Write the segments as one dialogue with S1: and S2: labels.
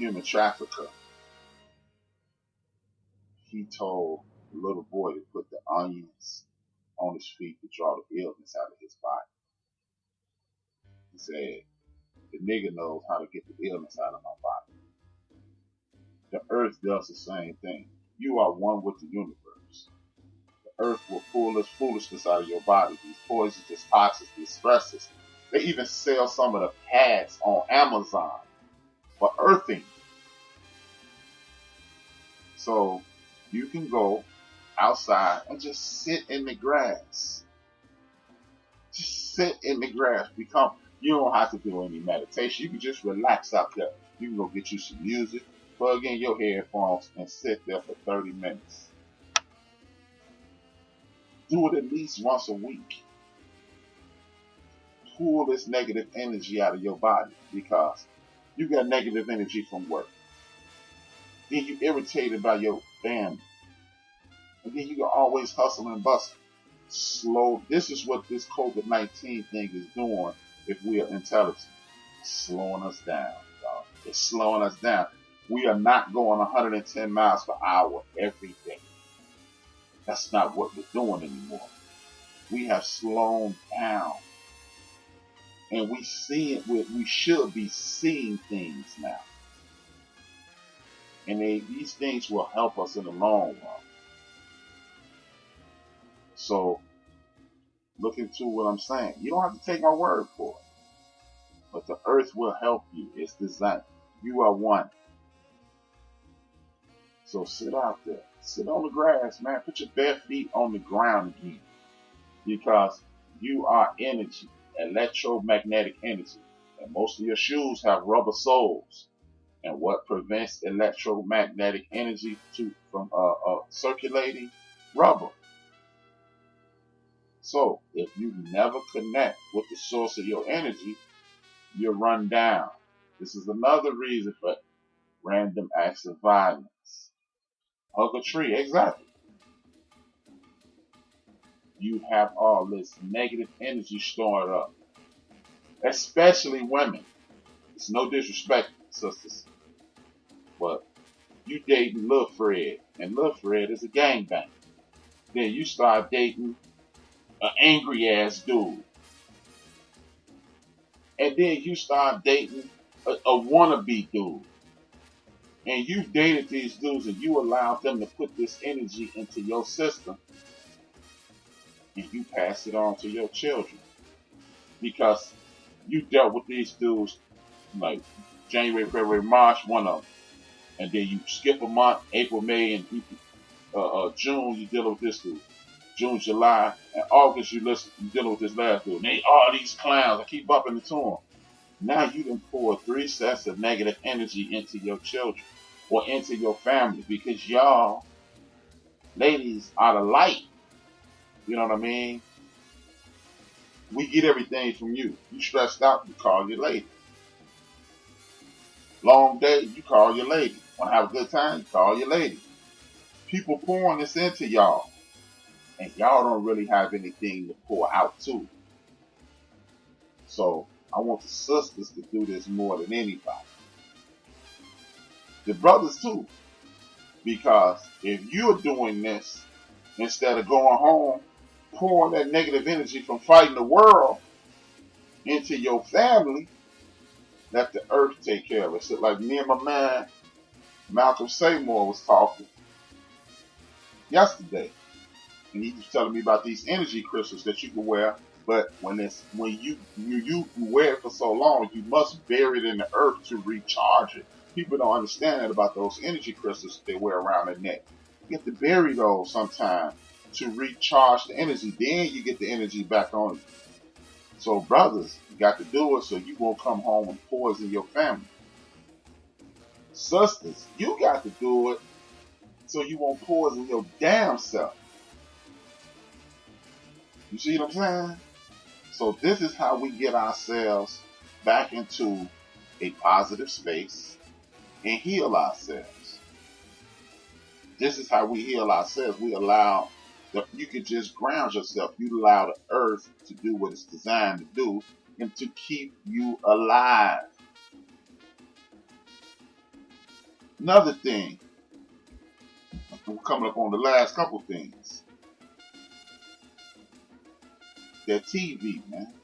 S1: human trafficker, he told the little boy to put the onions on his feet to draw the illness out of his body. He said, the nigga knows how to get the illness out of my body. The earth does the same thing. You are one with the universe. The earth will pull this foolishness out of your body, these poisons, these toxins, these stresses. They even sell some of the pads on Amazon for earthing. So you can go outside and just sit in the grass. Just sit in the grass. You don't have to do any meditation. You can just relax out there. You can go get you some music, plug in your headphones, and sit there for 30 minutes. Do it at least once a week. Pull this negative energy out of your body, because you got negative energy from work. Then you irritated by your family. And then you can always hustle and bustle. Slow. This is what this COVID-19 thing is doing if we are intelligent. It's slowing us down, y'all. It's slowing us down. We are not going 110 miles per hour every day. That's not what we're doing anymore. We have slowed down. And we should be seeing things now. And these things will help us in the long run. So, look into what I'm saying. You don't have to take my word for it. But the earth will help you. It's designed. You are one. So sit out there. Sit on the grass, man. Put your bare feet on the ground again. Because you are energy. Electromagnetic energy. And most of your shoes have rubber soles. And what prevents electromagnetic energy from circulating? Rubber. So, if you never connect with the source of your energy, you're run down. This is another reason for random acts of violence. Hug a tree, exactly. You have all this negative energy stored up. Especially women. It's no disrespect, sisters. But you dating Lil Fred, and Lil Fred is a gangbang. Then you start dating an angry ass dude. And then you start dating a wannabe dude. And you dated these dudes and you allowed them to put this energy into your system. And you pass it on to your children. Because you dealt with these dudes like January, February, March, one of them. And then you skip a month, April, May, and June, you deal with this dude. June, July, and August, you dealing with this last dude. And they all these clowns. I keep bumping into them. Now you can pour 3 sets of negative energy into your children or into your family, because y'all, ladies, are the light. You know what I mean? We get everything from you. You stressed out, you call your lady. Long day, you call your lady. Want to have a good time, you call your lady. People pouring this into y'all. And y'all don't really have anything to pour out to. So, I want the sisters to do this more than anybody. The brothers too. Because if you're doing this, instead of going home, pouring that negative energy from fighting the world into your family, let the earth take care of it. So like me and my man, Malcolm Seymour, was talking yesterday. And he was telling me about these energy crystals that you can wear, but when you wear it for so long, you must bury it in the earth to recharge it. People don't understand that about those energy crystals they wear around their neck. You have to bury those sometime to recharge the energy. Then you get the energy back on you. So brothers, you got to do it so you won't come home and poison your family. Sisters, you got to do it so you won't poison your damn self. You see what I'm saying? So this is how we get ourselves back into a positive space and heal ourselves. This is how we heal ourselves. We allow you can just ground yourself. You allow the earth to do what it's designed to do and to keep you alive. Another thing, we're coming up on the last couple things. That TV, man.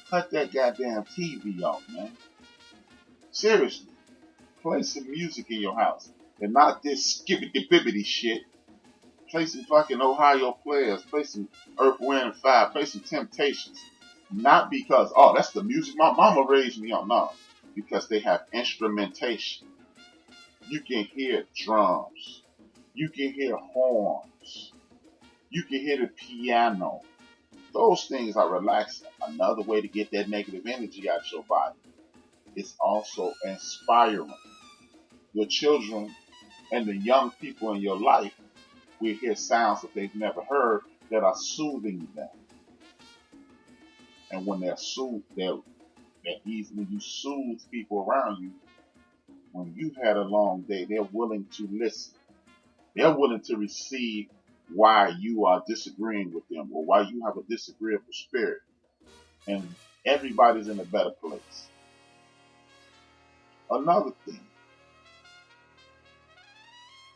S1: Cut that goddamn TV off, man. Seriously. Play some music in your house. And not this skibbity bibbity shit. Play some fucking Ohio Players. Play some Earth, Wind, and Fire. Play some Temptations. Not because, oh, that's the music my mama raised me on. No. Because they have instrumentation. You can hear drums. You can hear horns. You can hear the piano. Those things are relaxing. Another way to get that negative energy out your body. It's also inspiring. Your children and the young people in your life will hear sounds that they've never heard that are soothing them. And when they're soothed, when you soothe people around you, when you've had a long day, they're willing to listen. They're willing to receive why you are disagreeing with them or why you have a disagreeable spirit. And everybody's in a better place. Another thing,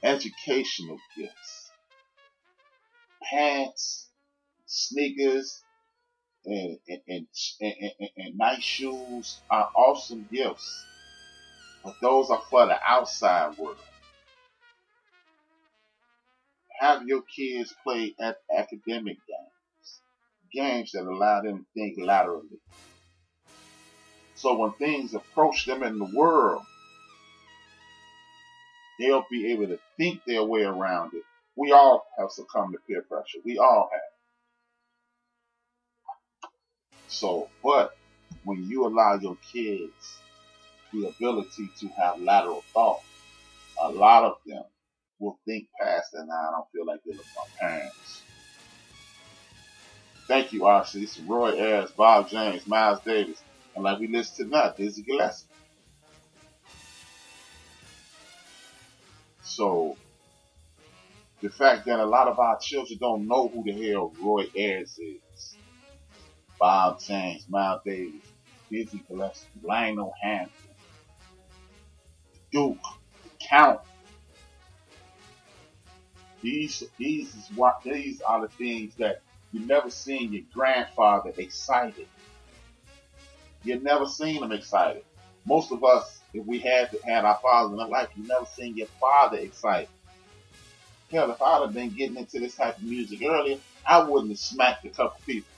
S1: educational gifts. Pants, sneakers, and nice shoes are awesome gifts. But those are for the outside world. Have your kids play at academic games that allow them to think laterally. So when things approach them in the world, they'll be able to think their way around it. We all have succumbed to peer pressure. We all have. So, but when you allow your kids the ability to have lateral thought, a lot of them will think past that. Now I don't feel like dealing with my parents. Thank you, RC. It's Roy Ayers, Bob James, Miles Davis, and like we listened to now, Dizzy Gillespie. So the fact that a lot of our children don't know who the hell Roy Ayers is, Bob James, Miles Davis, Dizzy Gillespie, Lionel Hampton, Duke, Count. These are the things that you never seen your grandfather excited. You never seen him excited. Most of us, if we had our fathers in our life, you never seen your father excited. Hell, if I'd have been getting into this type of music earlier, I wouldn't have smacked a couple people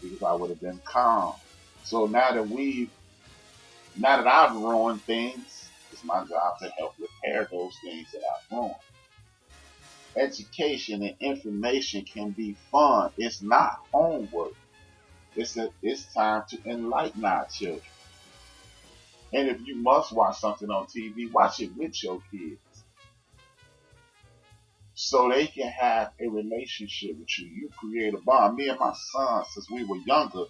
S1: because I would have been calm. So now that I've ruined things, it's my job to help repair those things that I've ruined. Education and information can be fun. It's not homework. It's time to enlighten our children. And if you must watch something on TV, watch it with your kids. So they can have a relationship with you. You create a bond. Me and my son, since we were younger,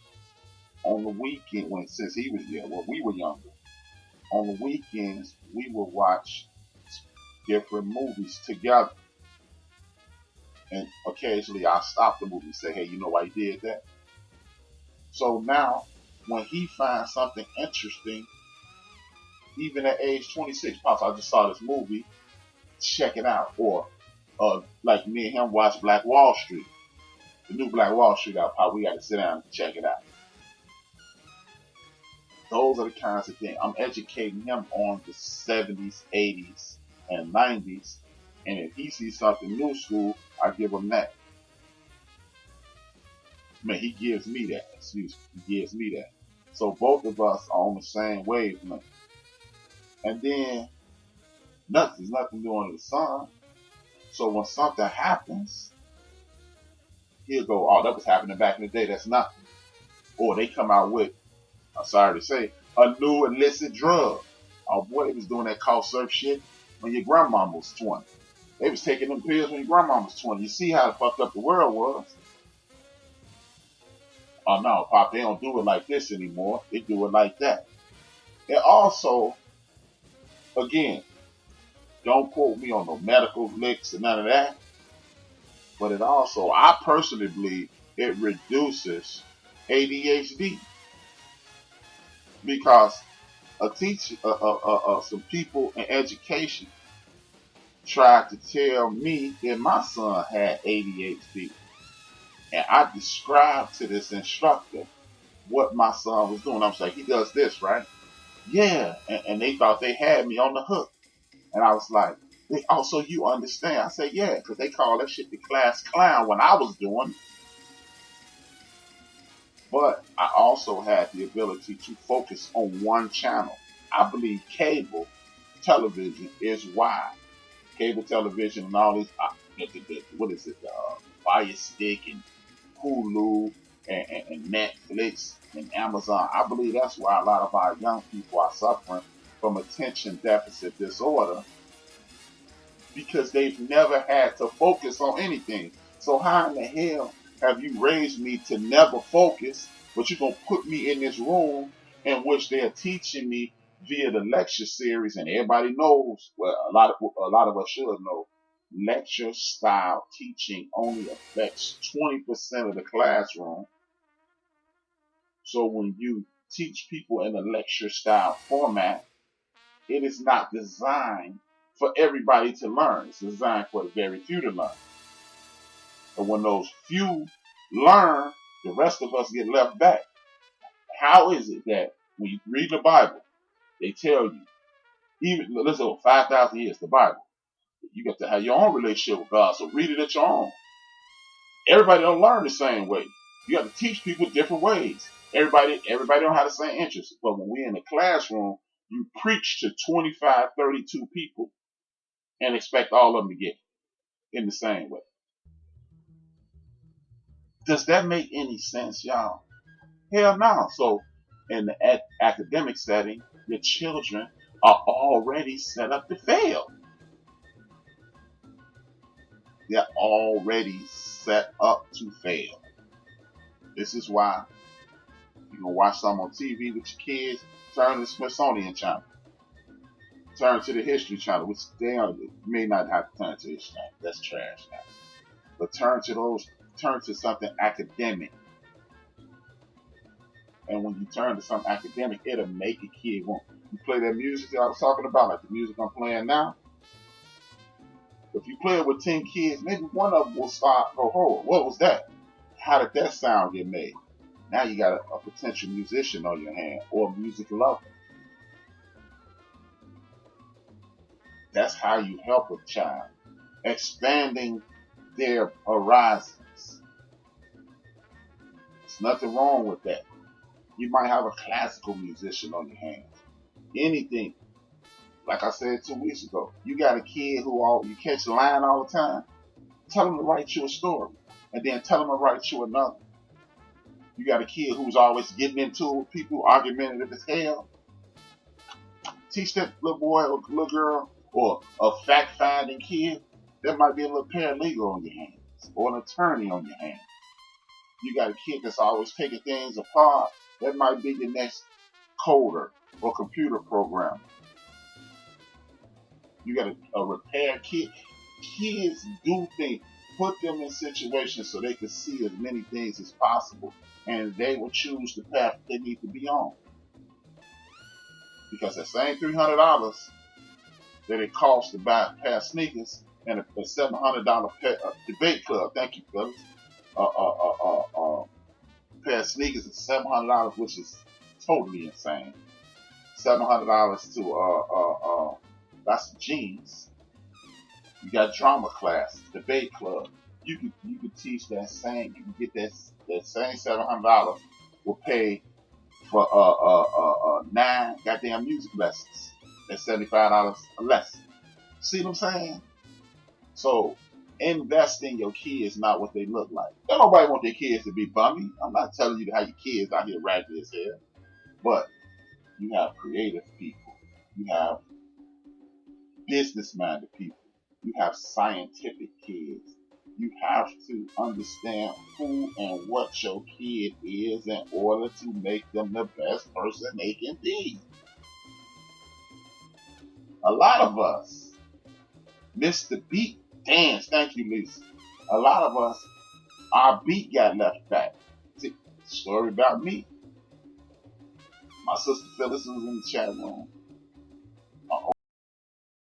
S1: on the weekend, we were younger. On the weekends, we would watch different movies together. And occasionally I'll stop the movie and say, hey, you know why you did that? So now, when he finds something interesting, even at age 26, Pops, I just saw this movie, check it out. Or like me and him watch Black Wall Street. The new Black Wall Street out, Pop, we got to sit down and check it out. Those are the kinds of things. I'm educating him on the 70s, 80s, and 90s. And if he sees something new school, I give him that. Man, he gives me that. He gives me that. So both of us are on the same wavelength. And then there's nothing new under the sun. So when something happens, he'll go, oh, that was happening back in the day. That's nothing. Or they come out with, I'm sorry to say, a new illicit drug. Oh boy, they was doing that cough surf shit when your grandmama was 20. They was taking them pills when your grandmama was 20. You see how fucked up the world was. Oh no, Pop, they don't do it like this anymore. They do it like that. And also, again, don't quote me on no medical licks and none of that. But it also, I personally believe, it reduces ADHD. Because, a teacher, some people in education tried to tell me that my son had ADHD. And I described to this instructor what my son was doing. I was like, he does this, right? Yeah. And they thought they had me on the hook. And I was like, oh, so you understand? I said, yeah, because they call that shit the class clown when I was doing it. But I also had the ability to focus on one channel. I believe cable television is why. Cable television and all these, what is it, Fire Stick and Hulu and Netflix and Amazon. I believe that's why a lot of our young people are suffering from attention deficit disorder, because they've never had to focus on anything. So how in the hell have you raised me to never focus, but you're going to put me in this room in which they're teaching me via the lecture series, and everybody knows, well, a lot of us should know, lecture style teaching only affects 20% of the classroom. So when you teach people in a lecture style format, it is not designed for everybody to learn. It's designed for the very few to learn. And when those few learn, the rest of us get left back. How is it that when you read the Bible, they tell you, even, listen, 5,000 years, the Bible, you got to have your own relationship with God, so read it at your own. Everybody don't learn the same way. You got to teach people different ways. Everybody don't have the same interests. But when we're in the classroom, you preach to 25, 32 people and expect all of them to get in the same way. Does that make any sense, y'all? Hell no. So in the academic setting, the children are already set up to fail. They're already set up to fail. This is why you can watch something on TV with your kids, turn to the Smithsonian channel, turn to the History channel, which they may not have to turn to the History channel. That's trash now. But turn to something academic. And when you turn to something academic, it'll make a kid want. You play that music that I was talking about, like the music I'm playing now. If you play it with 10 kids, maybe one of them will start, oh, what was that? How did that sound get made? Now you got a potential musician on your hand, or a music lover. That's how you help a child, expanding their horizons. There's nothing wrong with that. You might have a classical musician on your hands. Anything. Like I said 2 weeks ago, you got a kid who you catch lying all the time. Tell him to write you a story, and then tell him to write you another. You got a kid who's always getting into it with people, argumentative as hell. Teach that little boy or little girl, or a fact-finding kid, there might be a little paralegal on your hands, or an attorney on your hands. You got a kid that's always taking things apart, that might be the next coder or computer programmer. You got a repair kid. Kids do things. Put them in situations so they can see as many things as possible, and they will choose the path they need to be on. Because that same $300 that it costs to buy a pair of sneakers and a $700 debate club, thank you, fellas, pair of sneakers is $700, which is totally insane. $700 to that's jeans. You got drama class, debate club. You can teach that same. You can get that same $700 will pay for 9 goddamn music lessons. That's $75 a lesson. See what I'm saying? So invest in your kids, not what they look like. Don't nobody want their kids to be bummy. I'm not telling you how your kids out here ragged as hell. But you have creative people. You have business-minded people. You have scientific kids. You have to understand who and what your kid is in order to make them the best person they can be. A lot of us miss the beat dance. Thank you, Lisa. A lot of us, our beat got left back. See, story about me. My sister Phyllis was in the chat room.